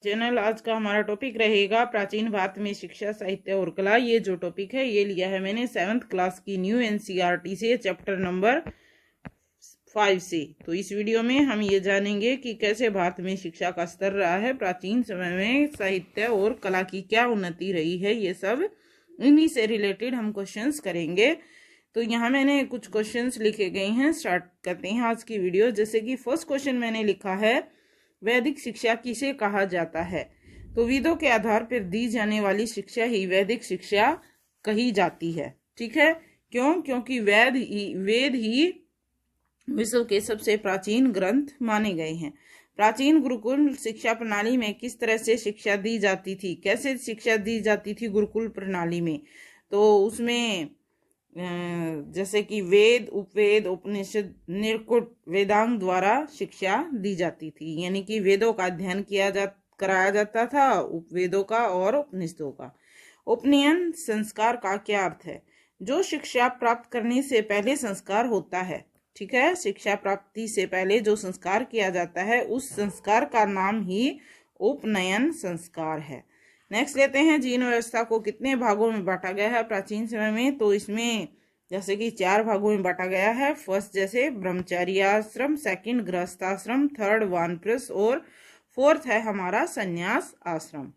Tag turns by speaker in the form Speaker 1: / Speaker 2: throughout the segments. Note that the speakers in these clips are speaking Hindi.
Speaker 1: चैनल। आज का हमारा टॉपिक रहेगा प्राचीन भारत में शिक्षा, साहित्य और कला। ये जो टॉपिक है ये लिया है मैंने 7th क्लास की न्यू एनसीईआरटी से, चैप्टर नंबर 5 से। तो इस वीडियो में हम ये जानेंगे कि कैसे भारत में शिक्षा का स्तर रहा है, प्राचीन समय में साहित्य और कला की क्या उन्नति रही है, ये सब इन्हीं से रिलेटेड हम क्वेश्चंस करेंगे। तो यहाँ मैंने कुछ क्वेश्चंस लिखे गए हैं। स्टार्ट करते हैं आज की वीडियो। जैसे कि फर्स्ट क्वेश्चन मैंने लिखा है, वैदिक शिक्षा किसे कहा जाता है? तो वेदों के आधार पर दी जाने वाली शिक्षा ही वैदिक शिक्षा कही जाती है। ठीक है, क्यों? क्योंकि वेद ही विश्व के सबसे प्राचीन ग्रंथ माने गए हैं। प्राचीन गुरुकुल शिक्षा प्रणाली में किस तरह से शिक्षा दी जाती थी? कैसे शिक्षा दी जाती थी गुरुकुल प्रणाली में? तो उसमें जैसे कि वेद, उपवेद, उपनिषद, निर्कुट, वेदांग द्वारा शिक्षा दी जाती थी। यानी कि वेदों का अध्ययन कराया जाता था, उपवेदों का और उपनिषदों का। उपनयन संस्कार का क्या अर्थ है? जो शिक्षा प्राप्त करने से पहले संस्कार होता है। ठीक है, शिक्षा प्राप्ति से पहले जो संस्कार किया जाता है उस संस्कार का नाम ही उपनयन संस्कार है। नेक्स्ट लेते हैं, जीवन व्यवस्था को कितने भागों में बांटा गया है प्राचीन समय में? तो इसमें जैसे कि 4 भागों में बांटा गया है। फर्स्ट जैसे ब्रह्मचर्य आश्रम, सेकंड गृहस्थाश्रम, थर्ड वानप्रस्थ और फोर्थ है हमारा संन्यास आश्रम।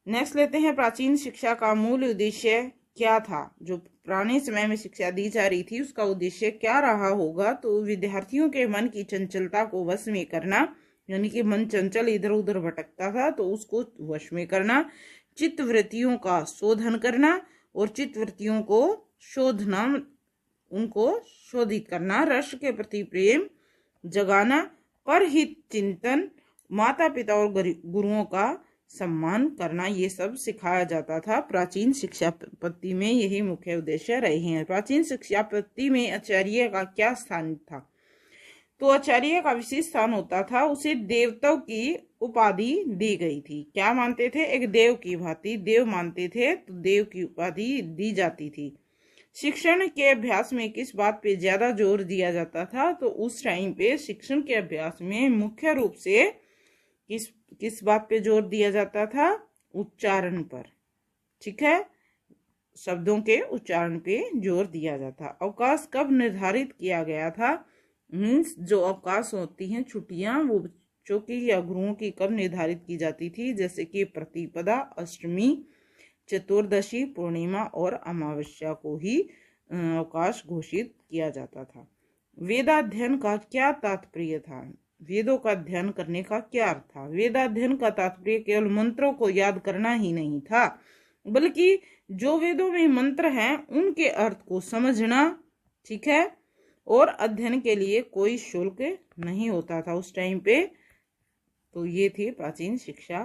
Speaker 1: नेक्स्ट लेते हैं, प्राचीन शिक्षा का मूल उद्देश्य क्या था? जो पुराने समय में शिक्षा दी जा रही थी उसका उद्देश्य क्या रहा होगा? तो विद्यार्थियों के मन की चंचलता को वश में करना, यानी कि मन चंचल इधर उधर भटकता था तो उसको वश में करना, चित्त वृत्तियों का शोधन करना और चित्त वृत्तियों को शोधना, उनको शोधित करना, राष्ट्र के प्रति प्रेम जगाना, परहित चिंतन, माता पिता और गुरुओं का सम्मान करना, ये सब सिखाया जाता था प्राचीन शिक्षा पद्धति में। यही मुख्य उद्देश्य रहे हैं। प्राचीन शिक्षा पद्धति में आचार्य का क्या स्थान था? तो आचार्य का विशेष स्थान होता था, उसे देवताओं की उपाधि दी गई थी। क्या मानते थे? एक देव की भांति देव मानते थे, तो देव की उपाधि दी जाती थी। शिक्षण के अभ्यास में किस बात पे ज्यादा जोर दिया जाता था? तो उस टाइम पे शिक्षण के अभ्यास में मुख्य रूप से किस बात पे जोर दिया जाता था? उच्चारण पर। ठीक है, शब्दों के उच्चारण पे जोर दिया जाता। अवकाश कब निर्धारित किया गया था? मीन्स जो अवकाश होती हैं, छुट्टियां, वो बच्चों की या गुरुओं की कब निर्धारित की जाती थी? जैसे कि प्रतिपदा, अष्टमी, चतुर्दशी, पूर्णिमा और अमावस्या को ही अवकाश घोषित किया जाता था। वेदाध्ययन का क्या तात्पर्य था? वेदों का अध्ययन करने का क्या अर्थ था? वेदाध्ययन का तात्पर्य केवल मंत्रों को याद करना ही नहीं था, बल्कि जो वेदों में मंत्र हैं उनके अर्थ को समझना। ठीक है, और अध्ययन के लिए कोई शुल्क नहीं होता था उस टाइम पे। तो ये थी प्राचीन शिक्षा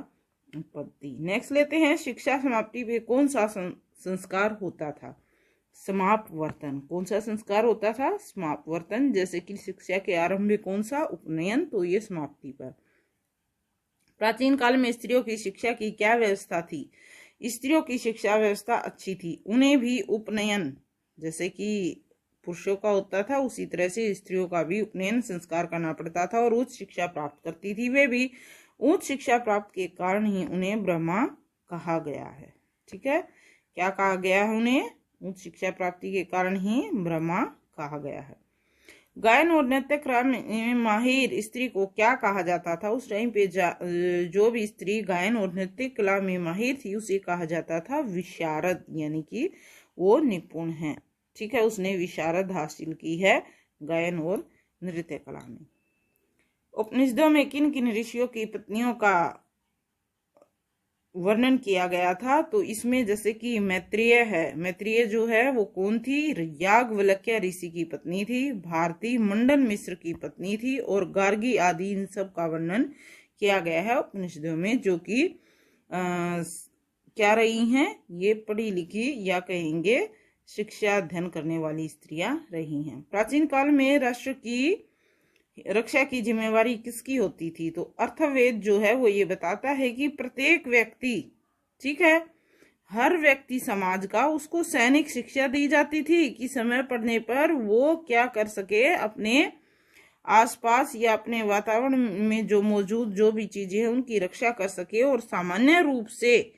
Speaker 1: पद्धति। नेक्स्ट लेते हैं, शिक्षा समाप्ति पे कौन सा संस्कार होता था? समापवर्तन। कौन सा संस्कार होता था? समापवर्तन। जैसे कि शिक्षा के आरंभ में कौन सा? उपनयन। तो ये समाप्ति पर। प्राचीन काल में स्त्रियों की शिक्षा की क्या व्यवस्था थी? स्त्रियों की शिक्षा व्यवस्था अच्छी थी। उन्हें भी उपनयन जैसे कि पुरुषों का होता था उसी तरह से स्त्रियों का भी उपनयन संस्कार करना पड़ता था और उच्च शिक्षा प्राप्त करती थी। वे भी उच्च शिक्षा प्राप्त के कारण ही उन्हें ब्रह्मा कहा गया है। ठीक है, क्या कहा गया है? उन्हें उच्च शिक्षा प्राप्ति के कारण ही ब्रह्मा कहा गया है। गायन और नृत्य कला में माहिर स्त्री को क्या कहा जाता था? उस टाइम पे जो भी स्त्री गायन और नृत्य कला में माहिर थी उसे कहा जाता था विशारद, यानी कि वो निपुण है। ठीक है, उसने विशारद हासिल की है गायन और नृत्य कला में। उपनिषदों में किन किन ऋषियों की पत्नियों का वर्णन किया गया था? तो इसमें जैसे कि मैत्रेय है। मैत्रेय जो है वो कौन थी? याज्ञवल्क्य ऋषि की पत्नी थी। भारती मंडन मिश्र की पत्नी थी और गार्गी आदि, इन सब का वर्णन किया गया है उपनिषदों में, जो कि क्या रही हैं? ये पढ़ी लिखी या कहेंगे शिक्षा अध्ययन करने वाली स्त्रियां रही हैं। प्राचीन काल में राष्ट्र की रक्षा की जिम्मेवारी किसकी होती थी? तो अर्थवेद जो है वो ये बताता है कि प्रत्येक व्यक्ति, ठीक है, हर व्यक्ति समाज का, उसको सैनिक शिक्षा दी जाती थी कि समय पड़ने पर वो क्या कर सके, अपने आसपास या अपने वातावरण में जो मौजूद जो भी चीजें हैं उनकी रक्षा कर सके। और सामान्य रूप से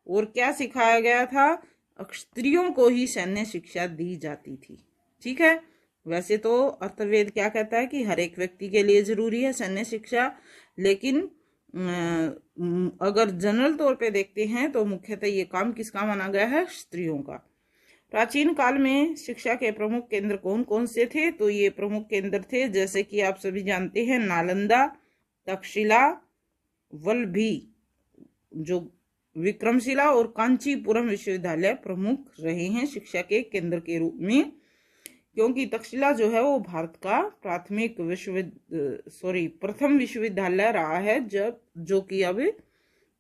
Speaker 1: और क्या सिखाया गया था, स्त्रियों को ही सैन्य शिक्षा दी जाती थी। ठीक है, वैसे तो अर्थवेद क्या कहता है कि हर एक व्यक्ति के लिए जरूरी है सैन्य शिक्षा, लेकिन अगर जनरल तौर पे देखते हैं तो मुख्यतः ये काम किसका माना गया है, स्त्रियों का। प्राचीन काल में शिक्षा के प्रमुख केंद्र कौन कौन से थे, तो ये प्रमुख केंद्र थे जैसे कि आप सभी जानते हैं, नालंदा, तक्षशिला, वल्लभी, जो विक्रमशिला और कांचीपुरम विश्वविद्यालय प्रमुख रहे हैं शिक्षा के केंद्र के रूप में। क्योंकि तक्षशिला जो है वो भारत का प्रथम विश्वविद्यालय रहा है, जो कि अब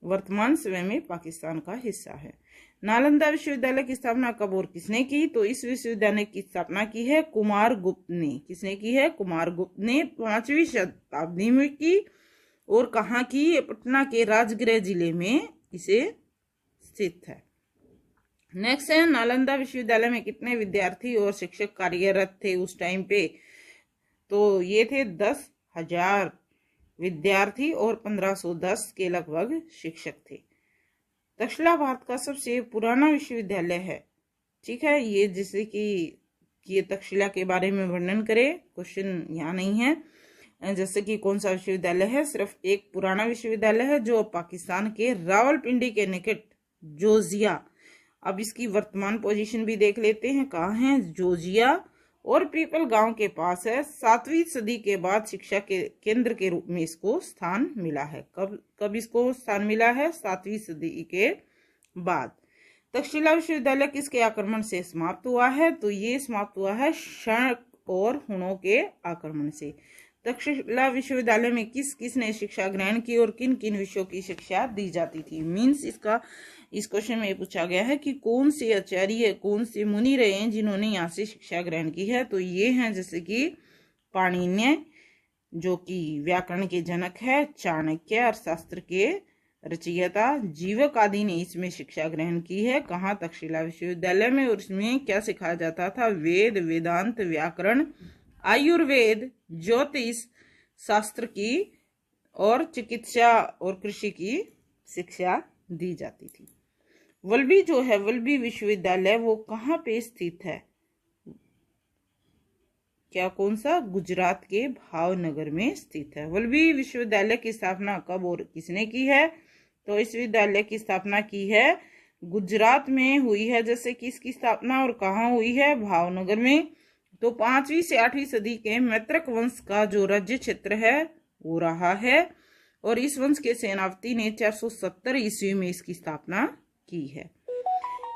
Speaker 1: वर्तमान समय में पाकिस्तान का हिस्सा है। नालंदा विश्वविद्यालय की स्थापना कब और किसने की, तो इस विश्वविद्यालय की स्थापना की है कुमारगुप्त ने। किसने की है, कुमारगुप्त ने 5वीं शताब्दी में की। और कहाँ की, पटना के राजगृह जिले में इसे स्थित है। नेक्स्ट है, नालंदा विश्वविद्यालय में कितने विद्यार्थी और शिक्षक कार्यरत थे उस टाइम पे, तो ये थे 10,000 विद्यार्थी और 1510 के लगभग शिक्षक थे। तक्षशिला भारत का सबसे पुराना विश्वविद्यालय है। ठीक है, ये जैसे कि ये तक्षशिला के बारे में वर्णन करे, क्वेश्चन यहाँ नहीं है। जैसे कि कौन सा विश्वविद्यालय है, सिर्फ एक पुराना विश्वविद्यालय है जो पाकिस्तान के रावलपिंडी के निकट जोजिया, अब इसकी वर्तमान पोजीशन भी देख लेते हैं, कहाँ है, जोजिया और पीपल गांव के पास है। 7वीं सदी के बाद शिक्षा के केंद्र के रूप में इसको स्थान मिला है। कब इसको स्थान मिला है, 7वीं सदी के बाद। तक्षशिला विश्वविद्यालय किसके आक्रमण से समाप्त हुआ है, तो ये समाप्त हुआ है शक और हुणों के आक्रमण से। तक्षशिला विश्वविद्यालय में किसने शिक्षा ग्रहण की और किन किन विषयों की शिक्षा दी जाती थी। मीन्स इस क्वेश्चन में पूछा गया है कि कौन से आचार्य, कौन से मुनि रहे हैं जिन्होंने यहाँ से शिक्षा ग्रहण की है, तो ये हैं जैसे कि पाणिनि, जो कि व्याकरण के जनक है, चाणक्य अर्थशास्त्र के रचयिता, जीवक आदि ने इसमें शिक्षा ग्रहण की है। कहाँ, तक्षशिला विश्वविद्यालय में। और इसमें क्या सिखाया जाता था, वेद, वेदांत, व्याकरण, आयुर्वेद, ज्योतिष शास्त्र की और चिकित्सा और कृषि की शिक्षा दी जाती थी। वल्लभी जो है, वल्लभी विश्वविद्यालय वो कहाँ पे स्थित है, क्या, कौन सा, गुजरात के भावनगर में स्थित है। वल्लभी विश्वविद्यालय की स्थापना कब और किसने की है, तो इस विद्यालय की स्थापना की है गुजरात में हुई है। जैसे कि इसकी स्थापना और कहाँ हुई है, भावनगर में। तो 5वीं से 8वीं सदी के मैत्रक वंश का जो राज्य क्षेत्र है वो रहा है। और इस वंश के सेनापति ने 470 ईस्वी में इसकी स्थापना की है।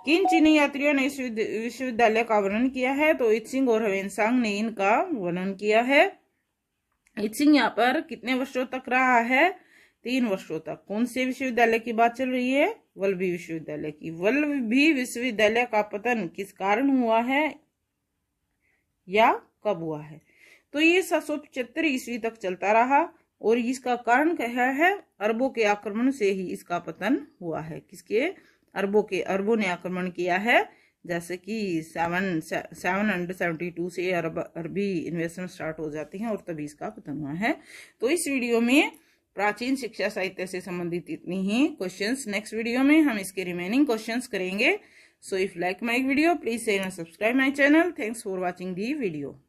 Speaker 1: किन चीनी यात्रियों ने इस विश्वविद्यालय का वर्णन किया है, तो इत्सिंग और ह्वेनसांग ने इनका वर्णन किया है। इत्सिंग यहाँ पर कितने वर्षों तक रहा है, 3 वर्षों तक। कौन से विश्वविद्यालय की बात चल रही है, वल्लभी विश्वविद्यालय की। वल्लभी विश्वविद्यालय का पतन किस कारण हुआ है या कब हुआ है, तो ये 775 ईस्वी तक चलता रहा। और इसका कारण क्या है, अरबों के आक्रमण से ही इसका पतन हुआ है। किसके, अरबों ने आक्रमण किया है। जैसे कि 772 से अरबी इन्वेस्टमेंट स्टार्ट हो जाते हैं और तभी इसका पतन हुआ है। तो इस वीडियो में प्राचीन शिक्षा साहित्य से संबंधित इतनी ही क्वेश्चंस। नेक्स्ट वीडियो में हम इसके रिमेनिंग क्वेश्चंस करेंगे। So if like my video please share and subscribe my channel. Thanks for watching the video.